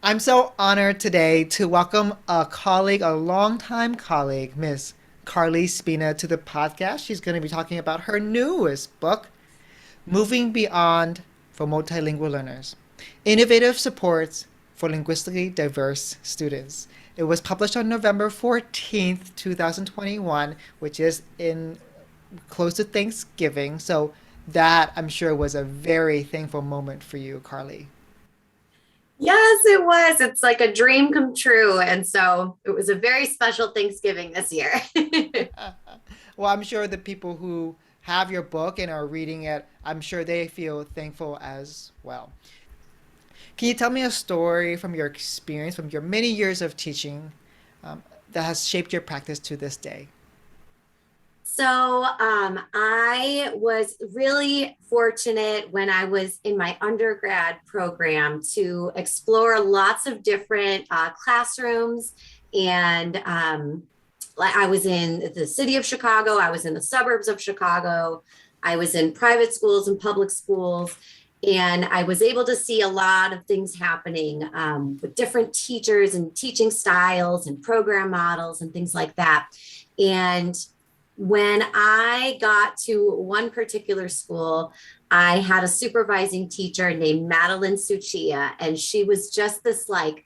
I'm so honored today to welcome a colleague, a longtime colleague, Miss Carly Spina, to the podcast. She's going to be talking about her newest book, Moving Beyond for Multilingual Learners Innovative Supports for Linguistically Diverse Students. It was published on November 14th, 2021, which is in close to Thanksgiving. So, that I'm sure was a very thankful moment for you, Carly. Yes, it was. It's like a dream come true. And so it was a very special Thanksgiving this year. Well, I'm sure the people who have your book and are reading it, I'm sure they feel thankful as well. Can you tell me a story from your experience, from your many years of teaching, that has shaped your practice to this day? I was really fortunate when I was in my undergrad program to explore lots of different classrooms. And like I was in the city of Chicago, I was in the suburbs of Chicago, I was in private schools and public schools. And I was able to see a lot of things happening with different teachers and teaching styles and program models and things like that. And when I got to one particular school, I had a supervising teacher named Madeline Suchia, and she was just this like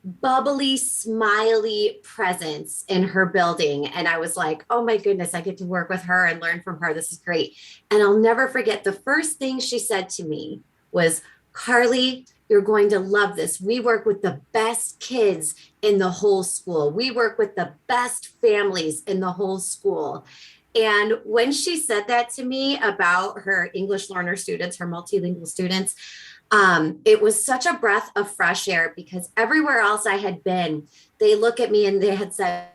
bubbly, smiley presence in her building. And I was like, oh my goodness, I get to work with her and learn from her. This is great. And I'll never forget the first thing she said to me was, Carly, you're going to love this. We work with the best kids in the whole school. We work with the best families in the whole school. And when she said that to me about her English learner students, her multilingual students, it was such a breath of fresh air because everywhere else I had been, they look at me and they had said,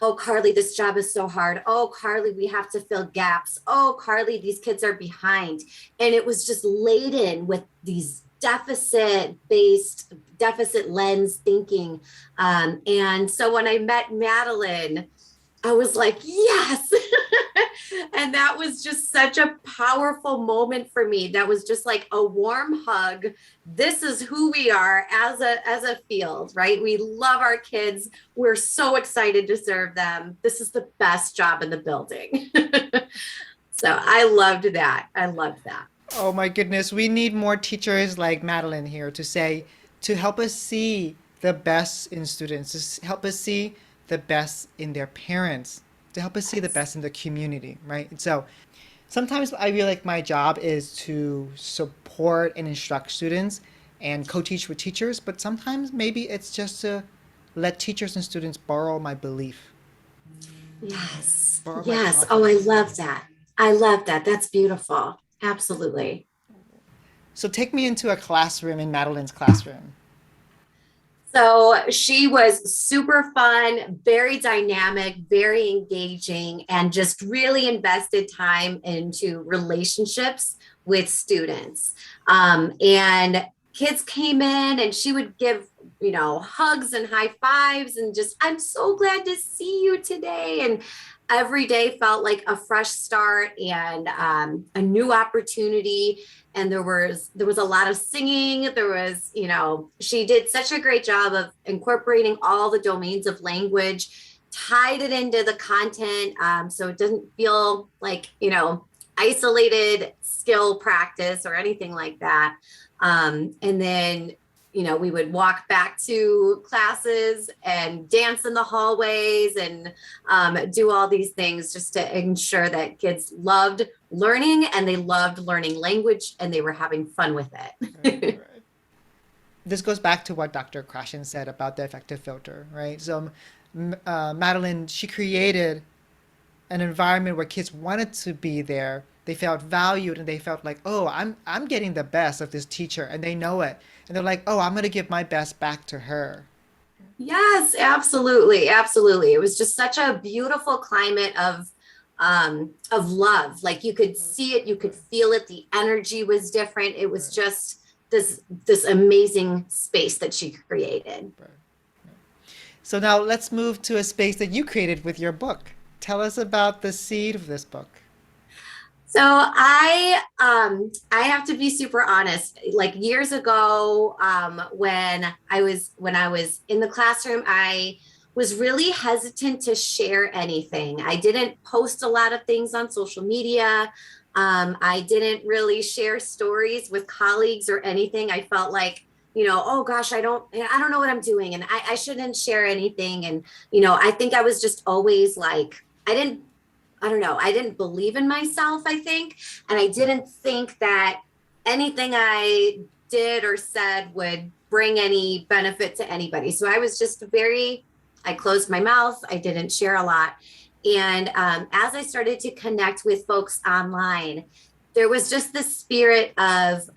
oh, Carly, this job is so hard. Oh, Carly, we have to fill gaps. Oh, Carly, these kids are behind. And it was just laden with these deficit lens thinking. And so when I met Madeline, I was like, yes. And that was just such a powerful moment for me. That was just like a warm hug. This is who we are as a field, right? We love our kids. We're so excited to serve them. This is the best job in the building. So I loved that. I loved that. Oh my goodness, we need more teachers like Madeline here to help us see the best in students, help us see the best in their parents, to help us see the Yes. best in the community, right? And so sometimes I feel like my job is to support and instruct students and co-teach with teachers, but sometimes maybe it's just to let teachers and students borrow my belief, Yes. borrow my Yes. Oh, I confidence. love that. I love that. That's beautiful. Absolutely. So take me into a classroom in Madeline's classroom. So she was super fun, very dynamic, very engaging, and just really invested time into relationships with students. And kids came in and she would give, hugs and high fives and just, I'm so glad to see you today. And every day felt like a fresh start and a new opportunity. And there was a lot of singing. She did such a great job of incorporating all the domains of language, tied it into the content, so it doesn't feel like isolated skill practice or anything like that. And then we would walk back to classes and dance in the hallways and do all these things just to ensure that kids loved learning and they loved learning language and they were having fun with Right, it. right. This goes back to what Dr. Krashen said about the effective filter, right? So, Madeline, she created an environment where kids wanted to be there. They felt valued and they felt like, oh, I'm getting the best of this teacher, and they know it. And they're like, oh, I'm gonna give my best back to her. Yes, absolutely, absolutely. It was just such a beautiful climate of love. Like you could see it, you could Right, feel it. The energy was different. It was right, just this amazing space that she created. right. So now let's move to a space that you created with your book. Tell us about the seed of this book. So I have to be super honest. Like years ago, when I was in the classroom, I was really hesitant to share anything. I didn't post a lot of things on social media. I didn't really share stories with colleagues or anything. I felt like, oh gosh, I don't know what I'm doing, and I shouldn't share anything. And I think I was just always like, I don't know, I didn't believe in myself, I think. And I didn't think that anything I did or said would bring any benefit to anybody. So I was just I closed my mouth. I didn't share a lot. And as I started to connect with folks online, there was just the spirit of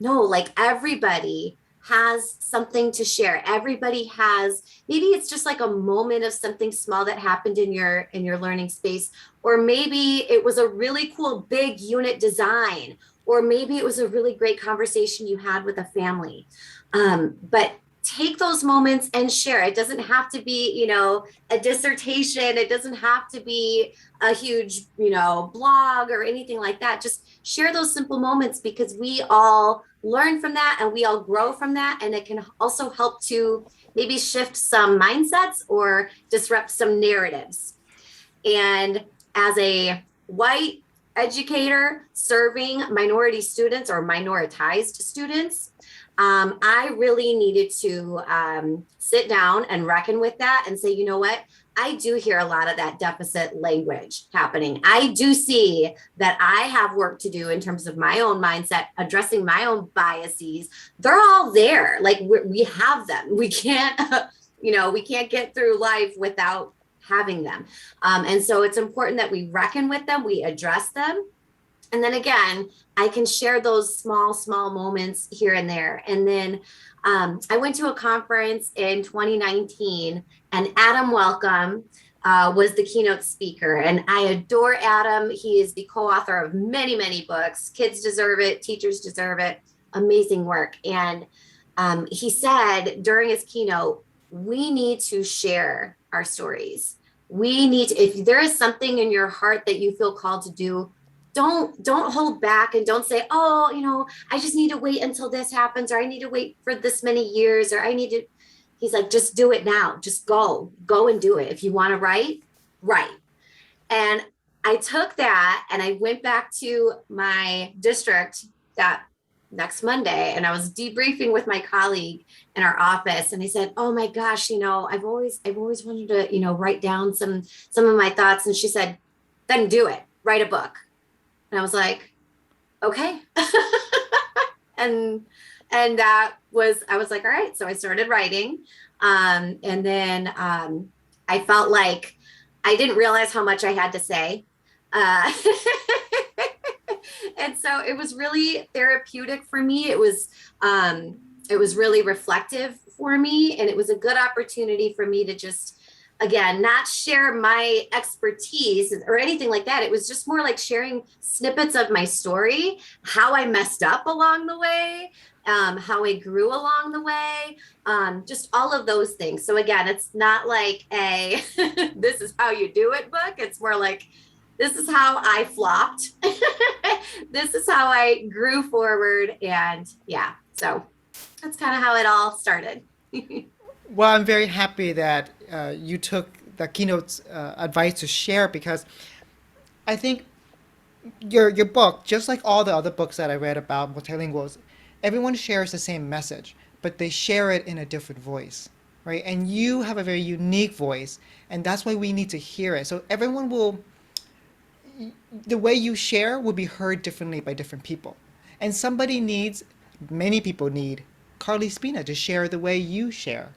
no, like everybody has something to share. Everybody has, maybe it's just like a moment of something small that happened in your learning space, or maybe it was a really cool big unit design, or maybe it was a really great conversation you had with a family. But take those moments and share. It doesn't have to be, a dissertation. It doesn't have to be a huge, blog or anything like that. Just share those simple moments, because we all learn from that and we all grow from that. And it can also help to maybe shift some mindsets or disrupt some narratives. And as a white educator serving minority students or minoritized students, I really needed to sit down and reckon with that and say, you know what? I do hear a lot of that deficit language happening. I do see that I have work to do in terms of my own mindset, addressing my own biases. They're all there. Like we have them. We can't, we can't get through life without having them. And so it's important that we reckon with them, we address them. And then again, I can share those small moments here and there. And then I went to a conference in 2019, and Adam Welcome was the keynote speaker. And I adore Adam. He is the co-author of many books. Kids deserve it. Teachers deserve it. Amazing work. And he said during his keynote, we need to share our stories. We need to, if there is something in your heart that you feel called to do, don't hold back and don't say, oh, I just need to wait until this happens, or I need to wait for this many years, or I need to. He's like, just do it now. Just go and do it. If you want to write. And I took that and I went back to my district that next Monday, and I was debriefing with my colleague in our office, and I said, oh my gosh, I've always wanted to, write down some of my thoughts. And she said, then do it, write a book. And I was like, okay. and I was like, all right. So I started writing. And then I felt like I didn't realize how much I had to say. Uh, and so it was really therapeutic for me. It was really reflective for me. And it was a good opportunity for me to just, again, not share my expertise or anything like that. It was just more like sharing snippets of my story, how I messed up along the way, how I grew along the way, just all of those things. So again, it's not like a this is how you do it book. It's more like, this is how I flopped. This is how I grew forward. And yeah, so that's kind of how it all started. Well, I'm very happy that you took the keynote's advice to share, because I think your book, just like all the other books that I read about multilinguals, everyone shares the same message, but they share it in a different voice, right? And you have a very unique voice, and that's why we need to hear it. So everyone will, the way you share will be heard differently by different people. And many people need Carly Spina to share the way you share.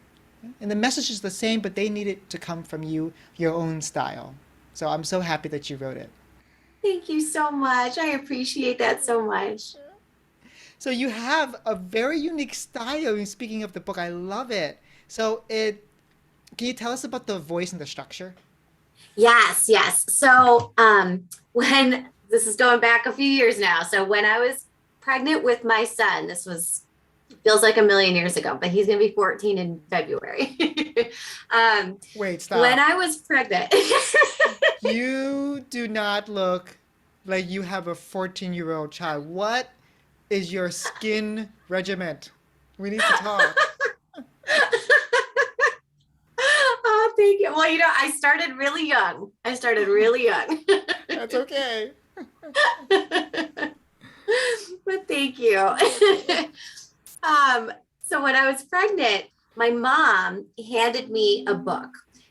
And the message is the same, but they need it to come from you, your own style. So I'm so happy that you wrote it. Thank you so much. I appreciate that so much. So you have a very unique style. Speaking of the book, I love it. Can you tell us about the voice and the structure? Yes. So, when this is going back a few years now. So when I was pregnant with my son, this was feels like a million years ago, but he's going to be 14 in February. um, Wait, when stop. I was pregnant, You do not look like you have a 14-year-old child. What is your skin regiment? We need to talk. Oh, thank you. Well, I started really young. I started really young. That's okay. But thank you. It's okay. um, so when I was pregnant, my mom handed me a book,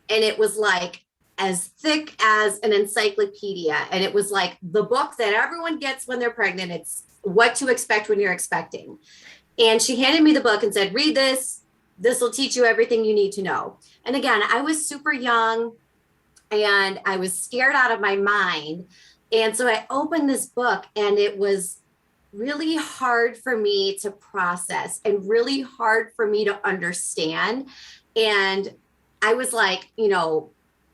and it was like as thick as an encyclopedia. And it was like the book that everyone gets when they're pregnant. It's what to expect when you're expecting. And she handed me the book and said, read this. This will teach you everything you need to know. And again, I was super young and I was scared out of my mind. And so I opened this book, and it was really hard for me to process and really hard for me to understand. And I was like,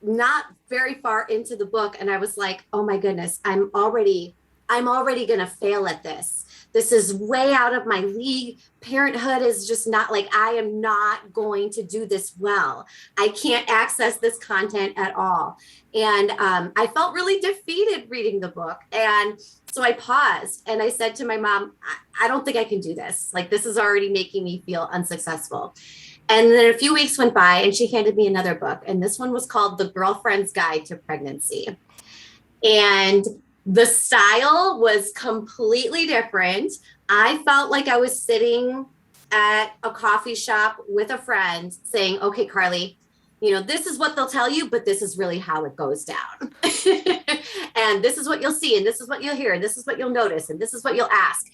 not very far into the book, and I was like, oh my goodness, I'm already going to fail at this. This is way out of my league. Parenthood is just not, like, I am not going to do this well. I can't access this content at all. And I felt really defeated reading the book. And so I paused and I said to my mom, I don't think I can do this. Like, this is already making me feel unsuccessful. And then a few weeks went by and she handed me another book. And this one was called The Girlfriend's Guide to Pregnancy. And the style was completely different. I felt like I was sitting at a coffee shop with a friend saying, okay, Carly, this is what they'll tell you, but this is really how it goes down. And this is what you'll see, and this is what you'll hear, and this is what you'll notice, and this is what you'll ask.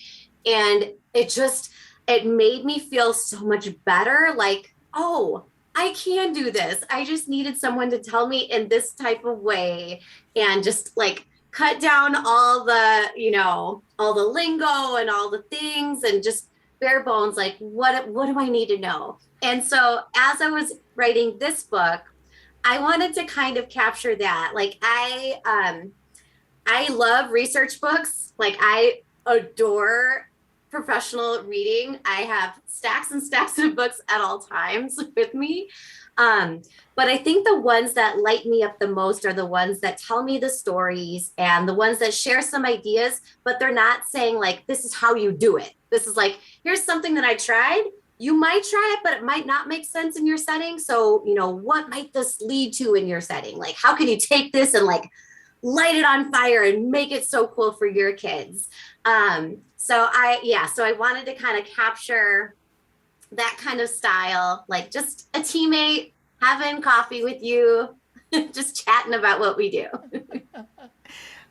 And it made me feel so much better. Like, oh, I can do this. I just needed someone to tell me in this type of way, and just like cut down all the lingo and all the things, and just bare bones, like what do I need to know? And so as I was writing this book, I wanted to kind of capture that. Like, I love research books. Like, I adore professional reading. I have stacks and stacks of books at all times with me. Um, but I think the ones that light me up the most are the ones that tell me the stories, and the ones that share some ideas, but they're not saying, like, this is how you do it. This is like, here's something that I tried. You might try it, but it might not make sense in your setting. So, what might this lead to in your setting? Like, how can you take this and like light it on fire and make it so cool for your kids? So I wanted to kind of capture that kind of style, like just a teammate having coffee with you, just chatting about what we do.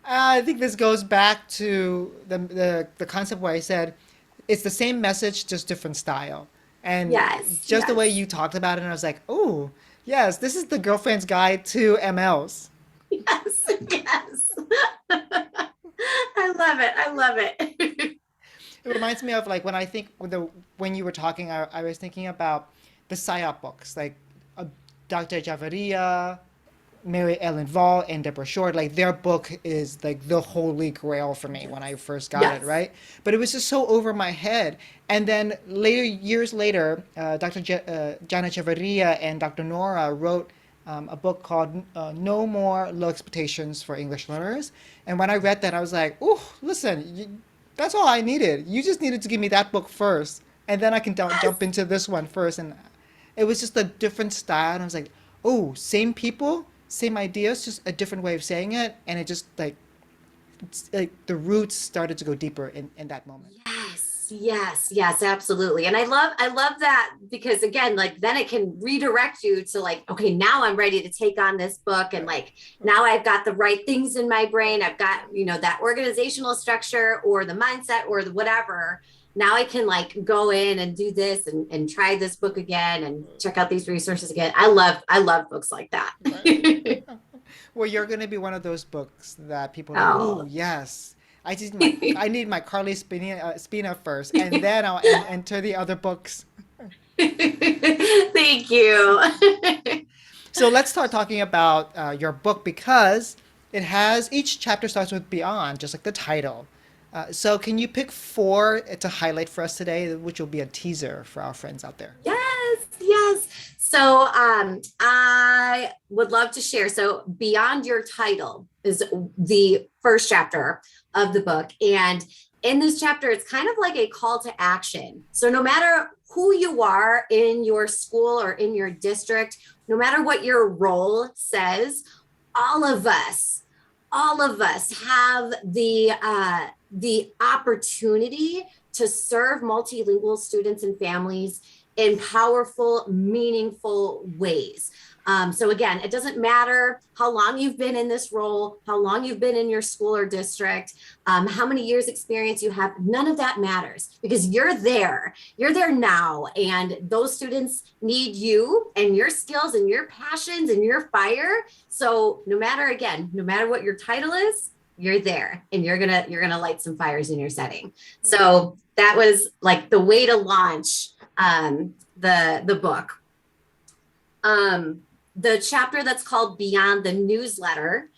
I think this goes back to the concept where I said it's the same message, just different style. And Yes, just the way yes, you talked about it, and I was like, oh, yes, this is the girlfriend's guide to MLs. yes, yes. I love it. I love it. It reminds me of like when you were talking, I was thinking about the psyop books, like Dr. Javaria, Mary Ellen Vall, and Deborah Short. Like their book is like the holy grail for me when I first got it, Yes. right? But it was just so over my head. And then later, years later, Jana Javaria and Dr. Nora wrote a book called No More Low Expectations for English Learners. And when I read that, I was like, oh, listen, that's all I needed. You just needed to give me that book first, and then I can jump Yes. into this one first. And it was just a different style, and I was like, oh, same people, same ideas, just a different way of saying it, and it just like the roots started to go deeper in that moment. Yes, yes, yes, absolutely. And I love that, because again, like, then it can redirect you to, like, okay, now I'm ready to take on this book, and Right, like right, now I've got the right things in my brain. right, I've got, that organizational structure or the mindset or the whatever. Now I can like go in and do this, and try this book again and check out these resources again. I love books like that. right. Well, you're going to be one of those books that people are like, oh Oh. yes. I need my Carly Spina first, and then I'll enter the other books. Thank you. So let's start talking about your book because it has each chapter starts with Beyond, just like the title. So can you pick four to highlight for us today, which will be a teaser for our friends out there? Yes, Yes. So I would love to share. So Beyond Your Title is the first chapter of the book. And in this chapter, it's kind of like a call to action. So no matter who you are in your school or in your district, no matter what your role says, all of us, all of us have the opportunity to serve multilingual students and families in powerful, meaningful ways. So again, it doesn't matter how long you've been in this role, how long you've been in your school or district, how many years experience you have, none of that matters because you're there. You're there now. And those students need you and your skills and your passions and your fire. So no matter, again, no matter what your title is, you're there and you're gonna light some fires in your setting. So that was like the way to launch the book. The chapter that's called Beyond the Newsletter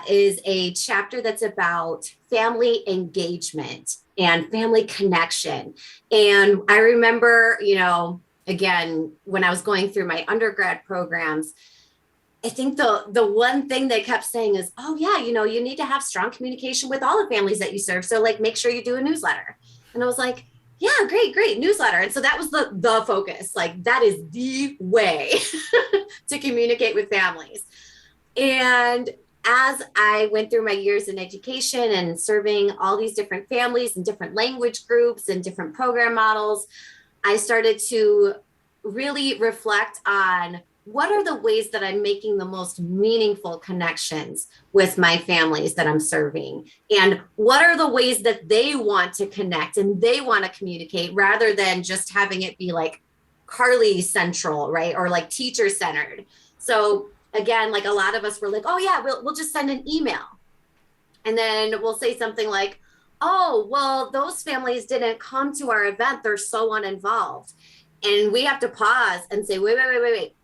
is a chapter that's about family engagement and family connection. And I remember, again, when I was going through my undergrad programs, I think the one thing they kept saying is, oh yeah, you need to have strong communication with all the families that you serve. So like, make sure you do a newsletter. And I was like, yeah, great newsletter. And so that was the focus. Like that is the way to communicate with families. And as I went through my years in education and serving all these different families and different language groups and different program models, I started to really reflect on what are the ways that I'm making the most meaningful connections with my families that I'm serving? And what are the ways that they want to connect and they want to communicate rather than just having it be like Carly central, right? Or like teacher centered. So again, like a lot of us were like, oh yeah, we'll just send an email. And then we'll say something like, oh, well, those families didn't come to our event. They're so uninvolved. And we have to pause and say, wait.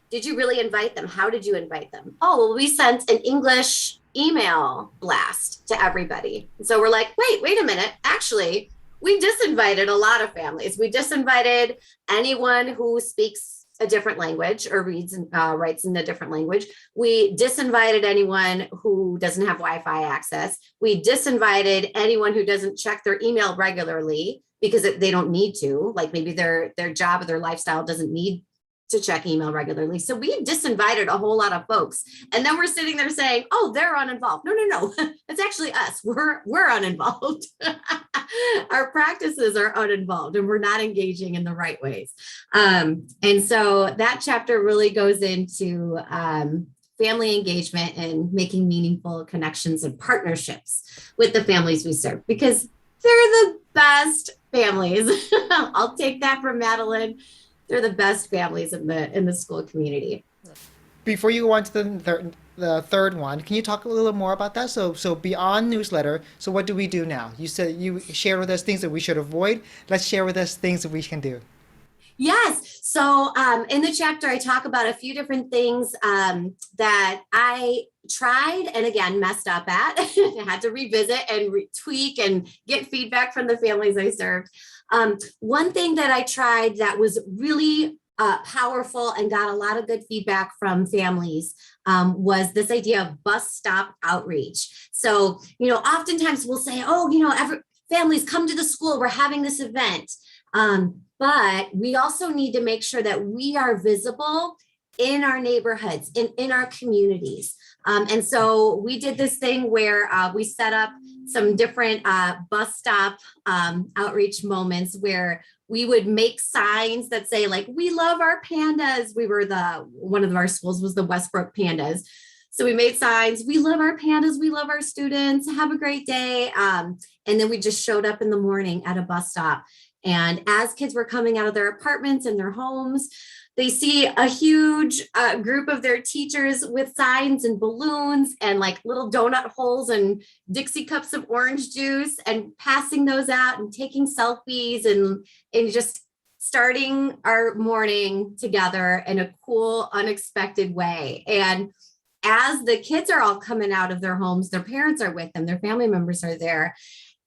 Did you really invite them? How did you invite them? Oh, well, we sent an English email blast to everybody. And so we're like, wait a minute. Actually, we disinvited a lot of families. We disinvited anyone who speaks a different language or reads and writes in a different language. We disinvited anyone who doesn't have Wi-Fi access. We disinvited anyone who doesn't check their email regularly because they don't need to. Like maybe their job or their lifestyle doesn't need to check email regularly. So we disinvited a whole lot of folks. And then we're sitting there saying, oh, they're uninvolved. No. It's actually us. We're uninvolved. Our practices are uninvolved and we're not engaging in the right ways. And so that chapter really goes into family engagement and making meaningful connections and partnerships with the families we serve because they're the best families. I'll take that from Madeline. They're the best families in the school community. Before you go on to the third one, can you talk a little more about that? So beyond newsletter, so what do we do now? You said you shared with us things that we should avoid. Let's share with us things that we can do. Yes. So in the chapter, I talk about a few different things that I tried and again messed up at. I had to revisit and tweak and get feedback from the families I served. One thing that I tried that was really powerful and got a lot of good feedback from families was this idea of bus stop outreach. So, oftentimes we'll say, oh, families come to the school, we're having this event. But we also need to make sure that we are visible in our neighborhoods, in our communities. And so we did this thing where we set up some different bus stop outreach moments where we would make signs that say like, we love our pandas. One of our schools was the Westbrook Pandas. So we made signs, we love our pandas, we love our students, have a great day. And then we just showed up in the morning at a bus stop. And as kids were coming out of their apartments and their homes, they see a huge group of their teachers with signs and balloons and like little donut holes and Dixie cups of orange juice and passing those out and taking selfies and just starting our morning together in a cool, unexpected way. And as the kids are all coming out of their homes, their parents are with them, their family members are there.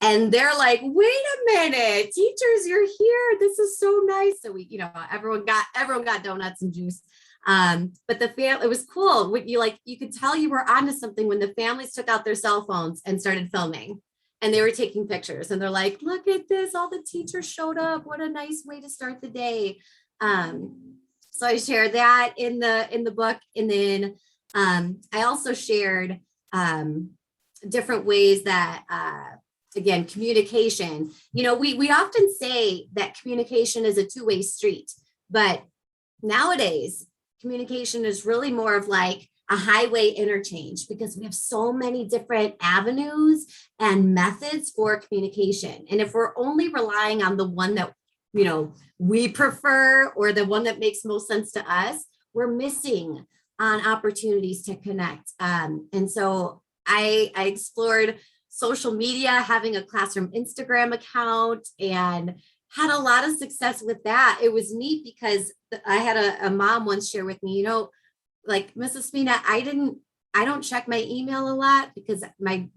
And they're like, wait a minute, teachers, you're here. This is so nice. So we, everyone got donuts and juice. But it was cool. You could tell you were onto something when the families took out their cell phones and started filming. And they were taking pictures and they're like, look at this, all the teachers showed up. What a nice way to start the day. So I shared that in the book. And then I also shared different ways that again, communication. We often say that communication is a two-way street, but nowadays communication is really more of like a highway interchange because we have so many different avenues and methods for communication. And if we're only relying on the one that, we prefer or the one that makes most sense to us, we're missing on opportunities to connect. And so I explored social media, having a classroom Instagram account, and had a lot of success with that. It was neat because I had a mom once share with me, like, Mrs. Spina, I don't check my email a lot because my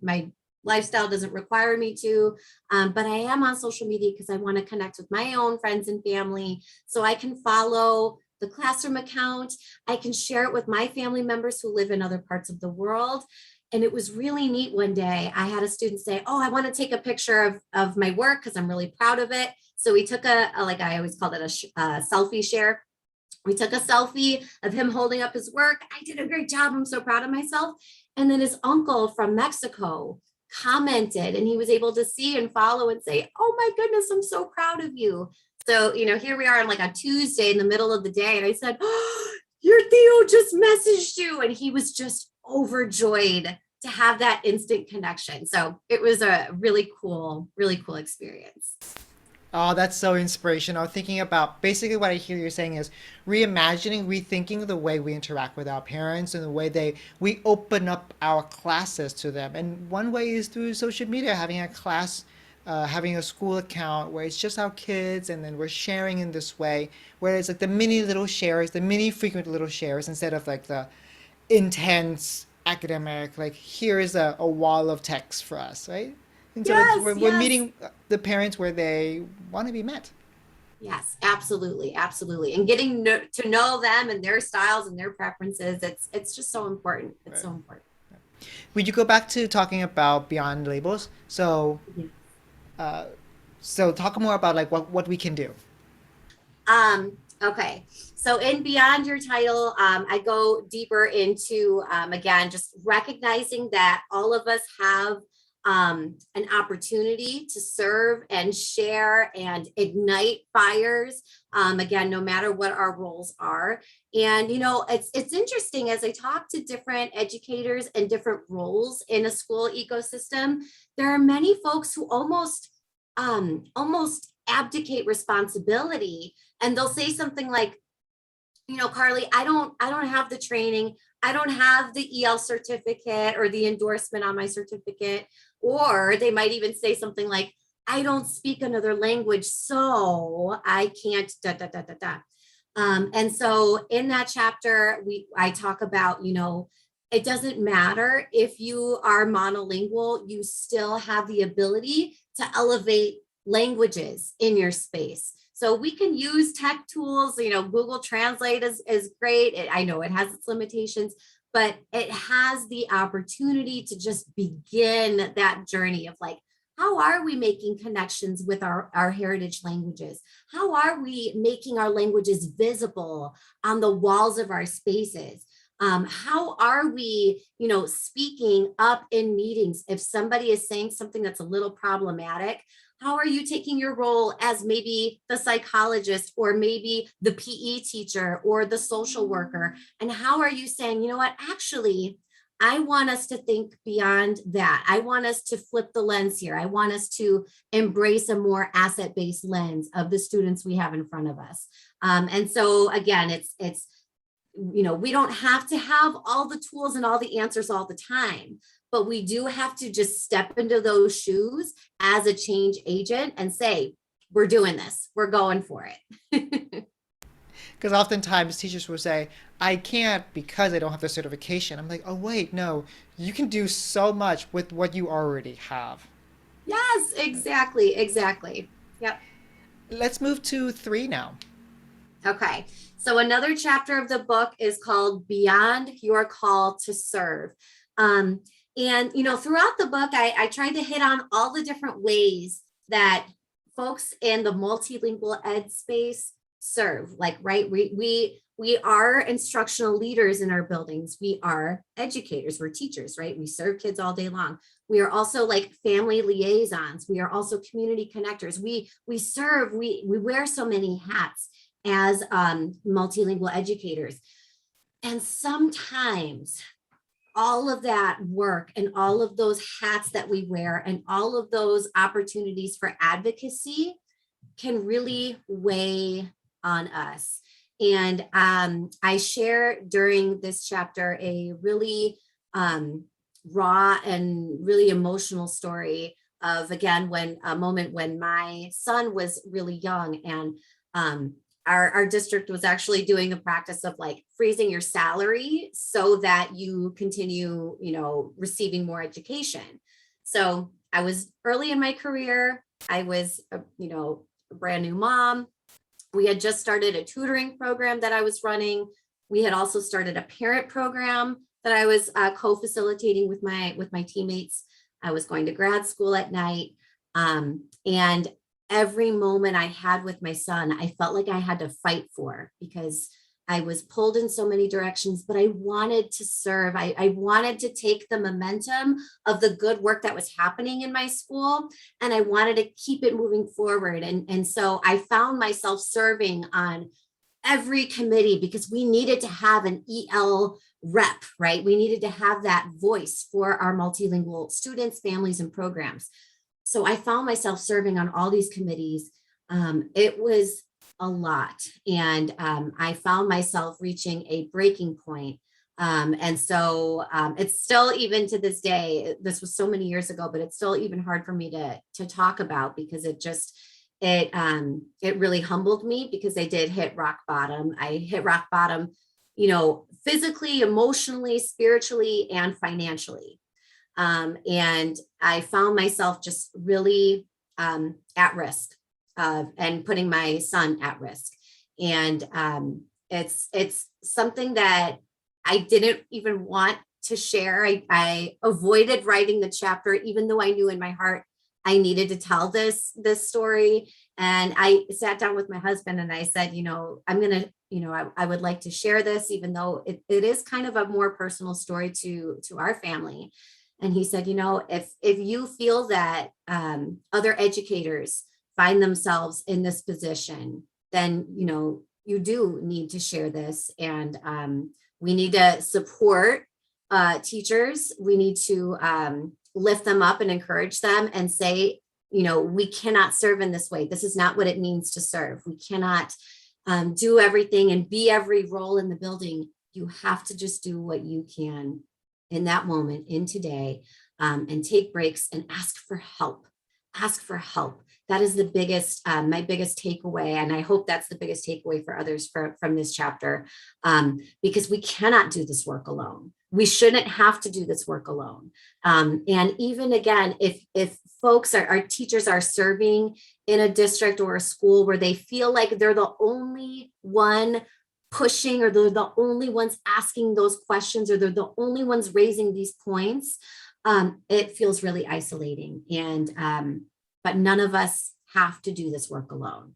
lifestyle doesn't require me to, but I am on social media because I want to connect with my own friends and family. So I can follow the classroom account. I can share it with my family members who live in other parts of the world. And it was really neat. One day I had a student say, oh, I want to take a picture of my work because I'm really proud of it. So we took like I always called it a selfie share. We took a selfie of him holding up his work. I did a great job. I'm so proud of myself. And then his uncle from Mexico commented, and he was able to see and follow and say, oh my goodness, I'm so proud of you. So, here we are on like a Tuesday in the middle of the day. And I said, oh, your Theo just messaged you. And he was just overjoyed to have that instant connection. So it was a really cool experience. Oh, that's so inspirational. Thinking about basically what I hear you saying is reimagining, rethinking the way we interact with our parents and the way we open up our classes to them. And one way is through social media, having a class, having a school account where it's just our kids and then we're sharing in this way, where it's like the mini little shares, the mini frequent little shares instead of like the intense academic, like here is a wall of text for us, right? And so it's Yes, we're yes. meeting the parents where they want to be met. Yes, absolutely, absolutely. And getting to know them and their styles and their preferences, it's just so important. It's Right. so important. Would you go back to talking about beyond labels? Yeah. Uh, so talk more about like what we can do. Okay. So in Beyond Your Title, I go deeper into, again, just recognizing that all of us have an opportunity to serve and share and ignite fires. Again, no matter what our roles are. And, it's interesting as I talk to different educators and different roles in a school ecosystem, there are many folks who almost abdicate responsibility, and they'll say something like, Carly, I don't have the training. I don't have the EL certificate or the endorsement on my certificate. Or they might even say something like, I don't speak another language, so I can't da da da da da. And so in that chapter, I talk about, it doesn't matter if you are monolingual, you still have the ability to elevate languages in your space. So we can use tech tools, Google Translate is great. I know it has its limitations, but it has the opportunity to just begin that journey of like, how are we making connections with our heritage languages? How are we making our languages visible on the walls of our spaces? How are we, speaking up in meetings? If somebody is saying something that's a little problematic, how are you taking your role as maybe the psychologist or maybe the PE teacher or the social worker? And how are you saying, what, actually, I want us to think beyond that. I want us to flip the lens here. I want us to embrace a more asset-based lens of the students we have in front of us. And so again, it's we don't have to have all the tools and all the answers all the time, but we do have to just step into those shoes as a change agent and say, we're doing this, we're going for it. Because oftentimes teachers will say, I can't because I don't have the certification. I'm like, oh wait, no, you can do so much with what you already have. Yes, exactly, exactly. Yep. Let's move to three now. Okay. So another chapter of the book is called Beyond Your Call to Serve. Um, and, throughout the book, I tried to hit on all the different ways that folks in the multilingual ed space serve. Like, right, we are instructional leaders in our buildings. We are educators. We're teachers, right? We serve kids all day long. We are also like family liaisons. We are also community connectors. We serve. We wear so many hats as multilingual educators. And sometimes all of that work and all of those hats that we wear and all of those opportunities for advocacy can really weigh on us. And I share during this chapter a really raw and really emotional story of, again, when a moment when my son was really young, and um, our district was actually doing a practice of like freezing your salary so that you continue, receiving more education. So I was early in my career. I was, a brand new mom. We had just started a tutoring program that I was running. We had also started a parent program that I was co-facilitating with my teammates. I was going to grad school at night, and every moment I had with my son, I felt like I had to fight for, because I was pulled in so many directions, but I wanted to serve. I wanted to take the momentum of the good work that was happening in my school, and I wanted to keep it moving forward. And so I found myself serving on every committee because we needed to have an EL rep, right? We needed to have that voice for our multilingual students, families, and programs. So I found myself serving on all these committees. It was a lot. And I found myself reaching a breaking point. And so it's still, even to this day, this was so many years ago, but it's still even hard for me to talk about, because it really humbled me, because I did hit rock bottom. I hit rock bottom, physically, emotionally, spiritually, and financially. And I found myself just really at risk and putting my son at risk. And it's something that I didn't even want to share. I avoided writing the chapter, even though I knew in my heart I needed to tell this story. And I sat down with my husband and I said, I'm gonna, I would like to share this, even though it is kind of a more personal story to our family. And he said, if you feel that other educators find themselves in this position, then you do need to share this. And we need to support teachers. We need to lift them up and encourage them and say, we cannot serve in this way. This is not what it means to serve. We cannot do everything and be every role in the building. You have to just do what you can in that moment, in today, and take breaks and ask for help. Ask for help. That is the biggest, my biggest takeaway. And I hope that's the biggest takeaway for others from this chapter, because we cannot do this work alone. We shouldn't have to do this work alone. And even again, if folks our teachers are serving in a district or a school where they feel like they're the only one pushing, or they're the only ones asking those questions, or they're the only ones raising these points, it feels really isolating. And but none of us have to do this work alone.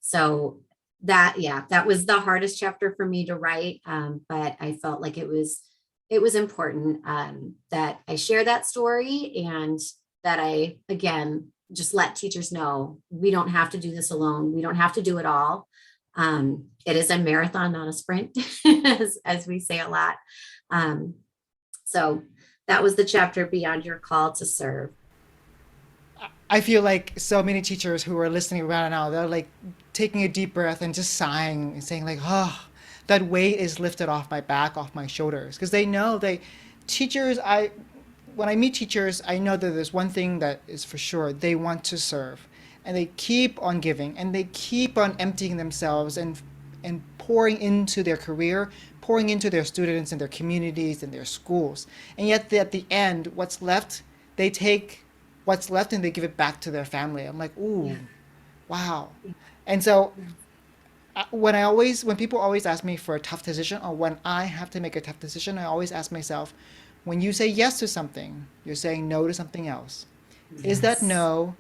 So that was the hardest chapter for me to write. But I felt like it was important that I share that story, and that I, again, just let teachers know we don't have to do this alone. We don't have to do it all. It is a marathon, not a sprint, as we say a lot. So that was the chapter, Beyond Your Call to Serve. I feel like so many teachers who are listening right now, they're like taking a deep breath and just sighing and saying like, oh, that weight is lifted off my back, off my shoulders. Because they know teachers, when I meet teachers, I know that there's one thing that is for sure. They want to serve. And they keep on giving, and they keep on emptying themselves and pouring into their career, pouring into their students and their communities and their schools. And yet at the end, what's left, they take what's left and they give it back to their family. I'm like, ooh, Yeah. wow. And so when people always ask me for a tough decision, or when I have to make a tough decision, I always ask myself, when you say yes to something, you're saying no to something else. Is that Yes. no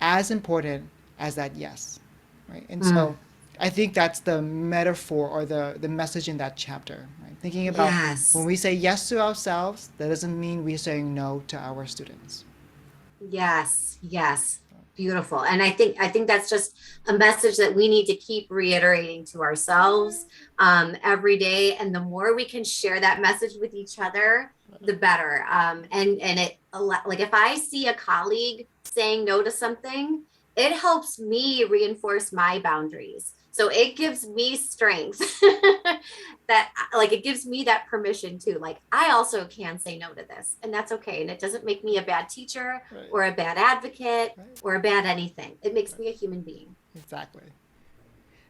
as important as that yes? Right? And Mm. so I think that's the metaphor or the message in that chapter. Right? Thinking about when Yes. we say yes to ourselves, that doesn't mean we're saying no to our students. Yes, yes. Beautiful. And I think that's just a message that we need to keep reiterating to ourselves every day. And the more we can share that message with each other, the better. And it like if I see a colleague saying no to something, it helps me reinforce my boundaries. So it gives me strength that like it gives me that permission too. Like I also can say no to this, and that's okay. And it doesn't make me a bad teacher Right. or a bad advocate Right. or a bad anything. It makes Right. me a human being. Exactly.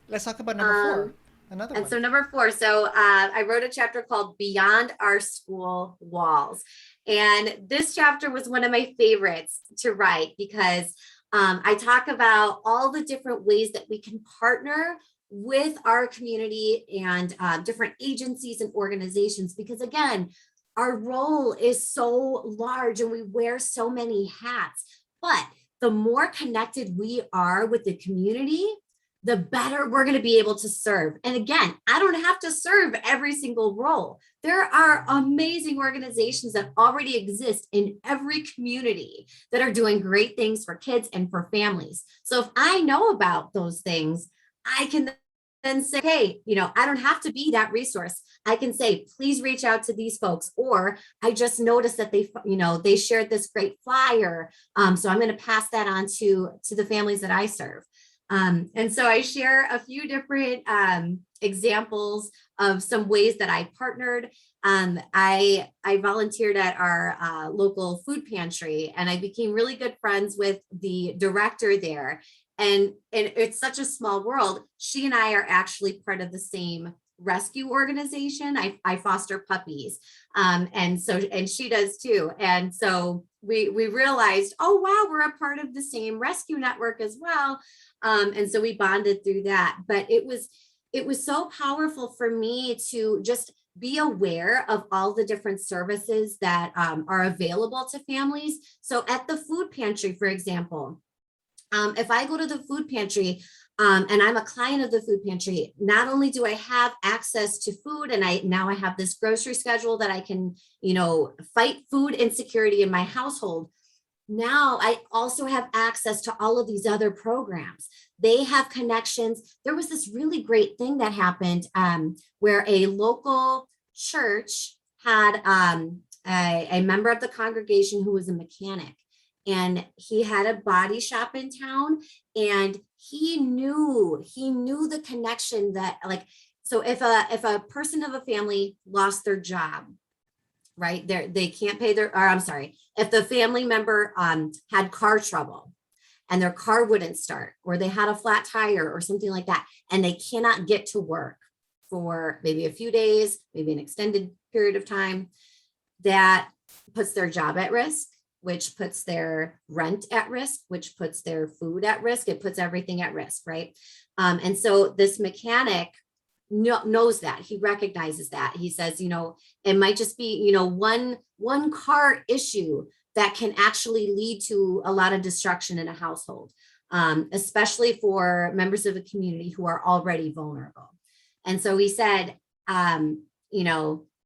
Let's talk about number four. Um, Another and one. so number four, so I wrote a chapter called Beyond Our School Walls. And this chapter was one of my favorites to write because I talk about all the different ways that we can partner with our community and different agencies and organizations. Because again, our role is so large and we wear so many hats. But the more connected we are with the community, the better we're going to be able to serve. And again, I don't have to serve every single role. There are amazing organizations that already exist in every community that are doing great things for kids and for families. So if I know about those things, I can then say, hey, I don't have to be that resource. I can say, please reach out to these folks. Or I just noticed that they shared this great flyer. So I'm going to pass that on to the families that I serve. And so I share a few different examples of some ways that I partnered. I volunteered at our local food pantry, and I became really good friends with the director there. And it's such a small world. She and I are actually part of the same rescue organization. I foster puppies, and she does too. And so we realized, oh wow, we're a part of the same rescue network as well. And so we bonded through that. But it was so powerful for me to just be aware of all the different services that are available to families. So at the food pantry, for example, if I go to the food pantry and I'm a client of the food pantry, not only do I have access to food, and I have this grocery schedule that I can, fight food insecurity in my household. Now I also have access to all of these other programs. They have connections. There was this really great thing that happened where a local church had a member of the congregation who was a mechanic, and he had a body shop in town, and he knew the connection that, like, so if a person of a family lost their job, right, they can't pay their, or I'm sorry, if the family member had car trouble and their car wouldn't start, or they had a flat tire or something like that, and they cannot get to work for maybe a few days, maybe an extended period of time, that puts their job at risk, which puts their rent at risk, which puts their food at risk. It puts everything at risk, right? And so this mechanic knows that. He recognizes that. He says, it might just be, one car issue that can actually lead to a lot of destruction in a household, especially for members of the community who are already vulnerable. And so he said,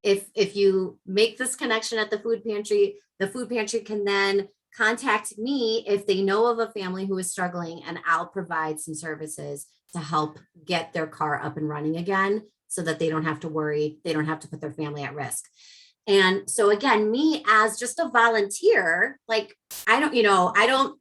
if you make this connection at the food pantry, the food pantry can then contact me if they know of a family who is struggling, and I'll provide some services to help get their car up and running again so that they don't have to worry, they don't have to put their family at risk. And so again, me as just a volunteer, like I don't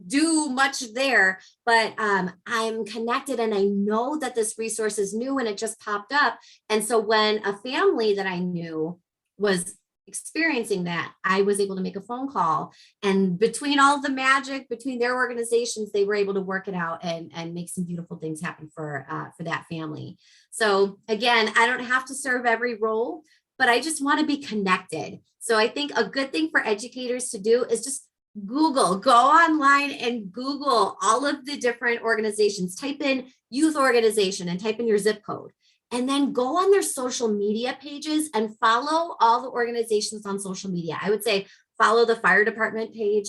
do much there, but I'm connected and I know that this resource is new and it just popped up. And so when a family that I knew was experiencing that, I was able to make a phone call, and between all the magic between their organizations, they were able to work it out and make some beautiful things happen for that family. So again, I don't have to serve every role, but I just want to be connected. So I think a good thing for educators to do is just Go online and Google all of the different organizations. Type in youth organization and type in your zip code. And then go on their social media pages and follow all the organizations on social media. I would say follow the fire department page,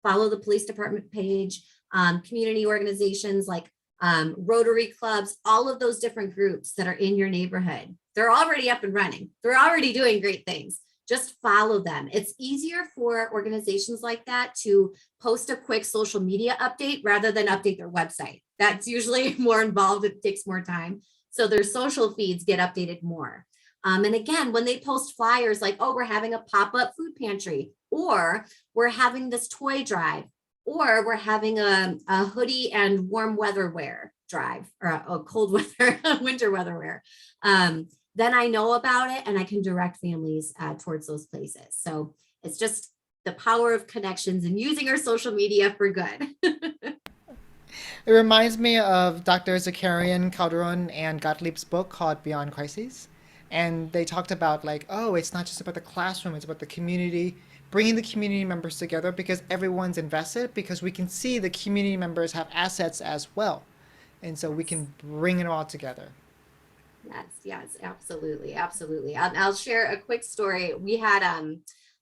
follow the police department page, community organizations like Rotary clubs, all of those different groups that are in your neighborhood. They're already up and running. They're already doing great things. Just follow them. It's easier for organizations like that to post a quick social media update rather than update their website. That's usually more involved. It takes more time. So their social feeds get updated more. And again, when they post flyers like, oh, we're having a pop-up food pantry, or we're having this toy drive, or we're having a hoodie and warm weather wear drive, or a cold weather, winter weather wear. Then I know about it and I can direct families towards those places. So it's just the power of connections and using our social media for good. It reminds me of Dr. Zakarian Calderon and Gottlieb's book called Beyond Crises. And they talked about like, oh, it's not just about the classroom, it's about the community, bringing the community members together because everyone's invested, because we can see the community members have assets as well. And so we Yes. can bring it all together. Yes, absolutely, absolutely. I'll share a quick story. We had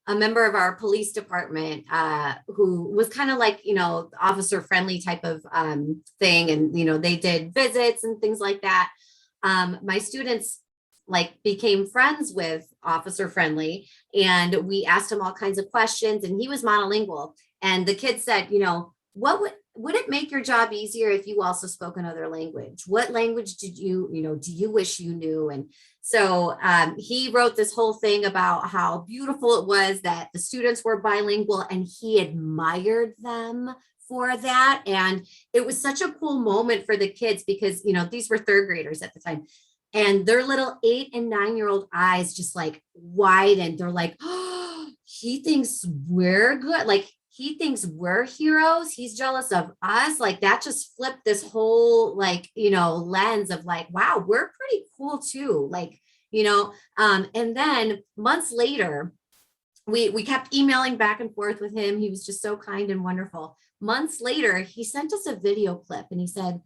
a member of our police department who was kind of like, officer friendly type of thing, and they did visits and things like that. My students like became friends with officer friendly, and we asked him all kinds of questions, and he was monolingual. And the kid said, what would it make your job easier if you also spoke another language? What language do you wish you knew? And so he wrote this whole thing about how beautiful it was that the students were bilingual, and he admired them for that. And it was such a cool moment for the kids because, these were third graders at the time. And their little 8 and 9-year-old eyes just like widened. They're like, oh, he thinks we're good. Like, he thinks we're heroes. He's jealous of us. Like, that just flipped this whole like, lens of like, wow, we're pretty cool too. Like, and then months later, we kept emailing back and forth with him. He was just so kind and wonderful. Months later, he sent us a video clip and he said,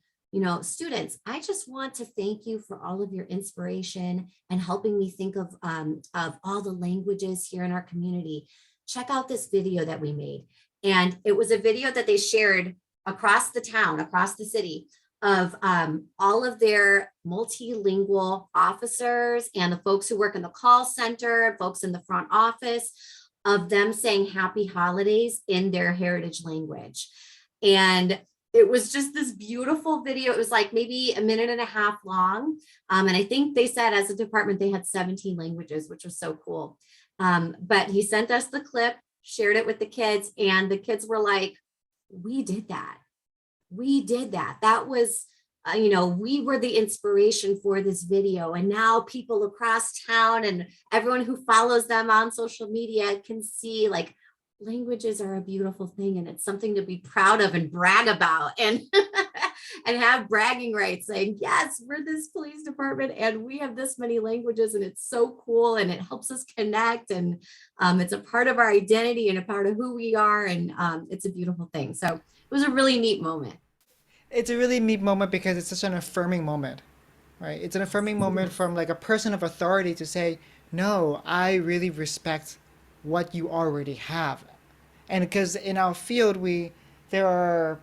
students, I just want to thank you for all of your inspiration and helping me think of all the languages here in our community. Check out this video that we made. And it was a video that they shared across the town, across the city, of all of their multilingual officers and the folks who work in the call center, folks in the front office, of them saying happy holidays in their heritage language. And it was just this beautiful video. It was like maybe a minute and a half long. And I think they said as a department, they had 17 languages, which was so cool. But he sent us the clip, shared it with the kids, and the kids were like, we did that. We did that. That was, we were the inspiration for this video. And now people across town and everyone who follows them on social media can see like languages are a beautiful thing, and it's something to be proud of and brag about, and and have bragging rights saying, yes, we're this police department and we have this many languages, and it's so cool, and it helps us connect, and it's a part of our identity and a part of who we are, and it's a beautiful thing. So it was a really neat moment. It's a really neat moment because it's such an affirming moment, right? It's an affirming moment Yes. from like a person of authority to say, no, I really respect what you already have. And because in our field, there are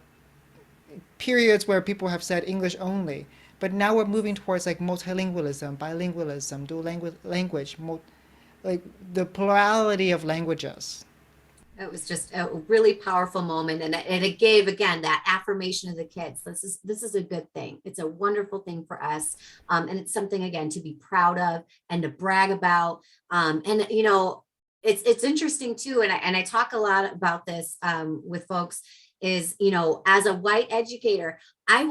periods where people have said English only, but now we're moving towards like multilingualism, bilingualism, dual language, like the plurality of languages. It was just a really powerful moment, and it gave again that affirmation to the kids. This is a good thing. It's a wonderful thing for us, and it's something again to be proud of and to brag about. And it's interesting too, and I talk a lot about this with folks. Is as a white educator, I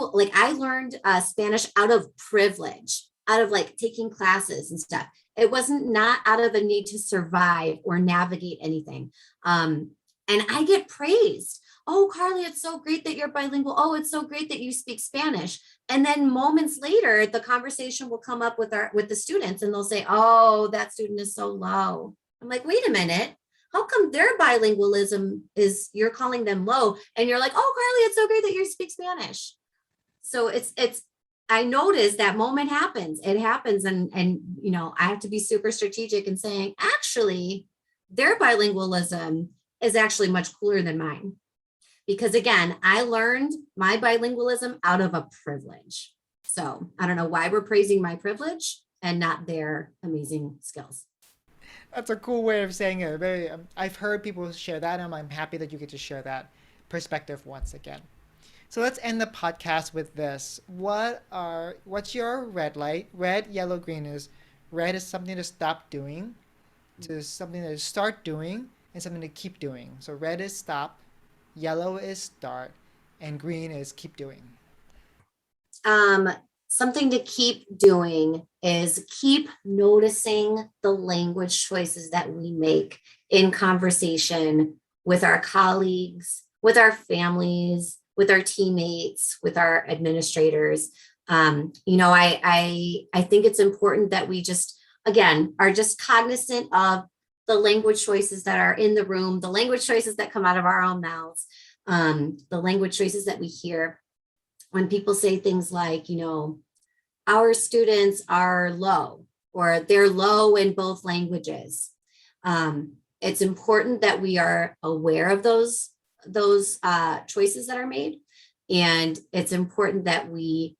learned Spanish out of privilege, out of like taking classes and stuff. It wasn't not out of a need to survive or navigate anything. And I get praised. Oh, Carly, it's so great that you're bilingual. Oh, it's so great that you speak Spanish. And then moments later, the conversation will come up with the students, and they'll say, "Oh, that student is so low." I'm like, "Wait a minute. how come their bilingualism is, you're calling them low? And you're like, oh, Carly, it's so great that you speak Spanish. So it's I notice that moment happens. It happens, and I have to be super strategic in saying, actually, their bilingualism is actually much cooler than mine. Because again, I learned my bilingualism out of a privilege. So I don't know why we're praising my privilege and not their amazing skills. That's a cool way of saying it. Very, I've heard people share that, and I'm happy that you get to share that perspective once again. So let's end the podcast with this. What's your red light? Red, yellow, green is red is something to stop doing, to something to start doing, and something to keep doing. So red is stop, yellow is start, and green is keep doing. Um, Something to keep doing is keep noticing the language choices that we make in conversation with our colleagues, with our families, with our teammates, with our administrators. I think it's important that we just, again, are just cognizant of the language choices that are in the room, the language choices that come out of our own mouths, the language choices that we hear when people say things like, our students are low, or they're low in both languages. It's important that we are aware of those choices that are made, and it's important that we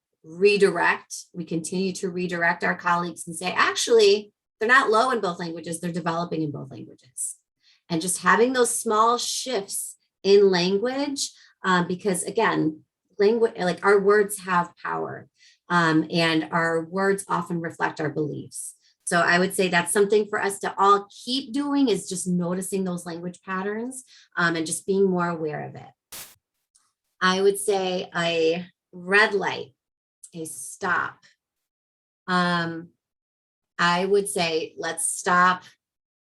continue to redirect our colleagues and say, actually, they're not low in both languages, they're developing in both languages. And just having those small shifts in language, because again, language, like our words have power, and our words often reflect our beliefs. So I would say that's something for us to all keep doing, is just noticing those language patterns, and just being more aware of it. I would say a red light, a stop. Um, I would say let's stop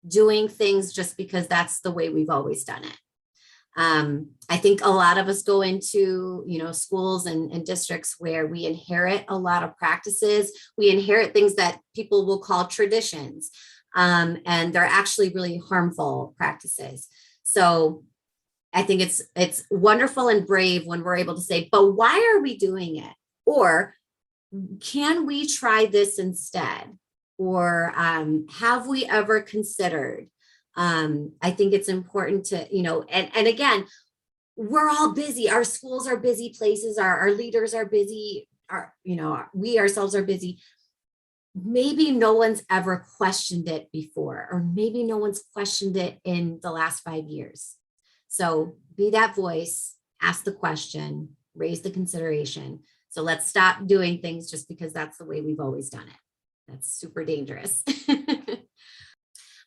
doing things just because that's the way we've always done it. I think a lot of us go into, schools and districts where we inherit a lot of practices. We inherit things that people will call traditions, and they're actually really harmful practices. So I think it's wonderful and brave when we're able to say, but why are we doing it? Or can we try this instead? Or have we ever considered? I think it's important to, and again, we're all busy. Our schools are busy places. Our leaders are busy. We ourselves are busy. Maybe no one's ever questioned it before, or maybe no one's questioned it in the last 5 years. So be that voice, ask the question, raise the consideration. So let's stop doing things just because that's the way we've always done it. That's super dangerous.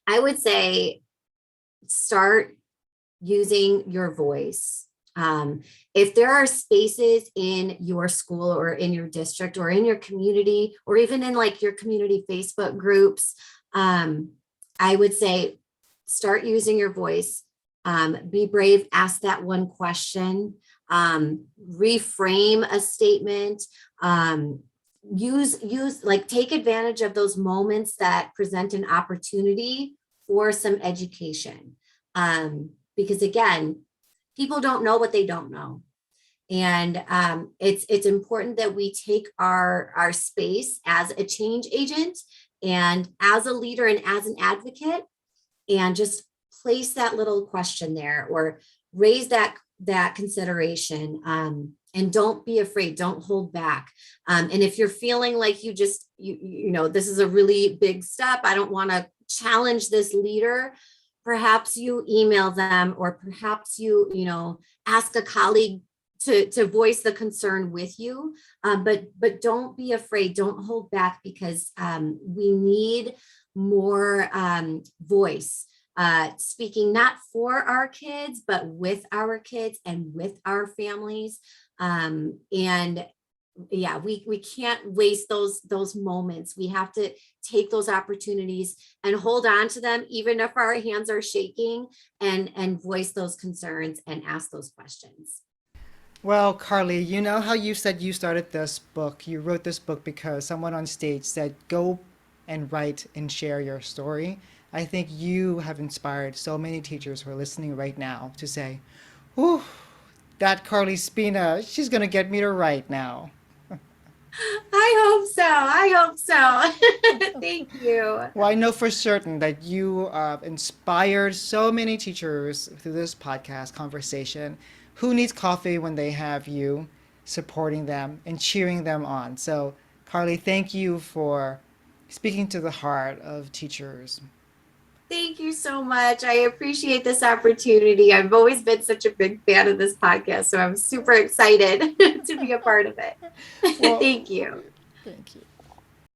I would say start using your voice. If there are spaces in your school or in your district or in your community, or even in like your community Facebook groups, I would say start using your voice. Be brave, ask that one question, reframe a statement, use like take advantage of those moments that present an opportunity for some education, because again, people don't know what they don't know, and it's important that we take our space as a change agent and as a leader and as an advocate, and just place that little question there, or raise that consideration, and don't be afraid, don't hold back, and if you're feeling like this is a really big step, I don't want to challenge this leader, perhaps you email them, or perhaps you ask a colleague to voice the concern with you, but don't be afraid, don't hold back, because we need more voice, speaking not for our kids, but with our kids and with our families. And yeah, we can't waste those moments. We have to take those opportunities and hold on to them, even if our hands are shaking, and voice those concerns and ask those questions. Well, Carly, you know how you said you started this book? You wrote this book because someone on stage said, go and write and share your story. I think you have inspired so many teachers who are listening right now to say, "Whew, that Carly Spina, she's going to get me to write now." I hope so. I hope so. Thank you. Well, I know for certain that you inspired so many teachers through this podcast conversation who needs coffee when they have you supporting them and cheering them on. So, Carly, thank you for speaking to the heart of teachers. Thank you so much. I appreciate this opportunity. I've always been such a big fan of this podcast, so I'm super excited to be a part of it. Well, Thank you. thank you.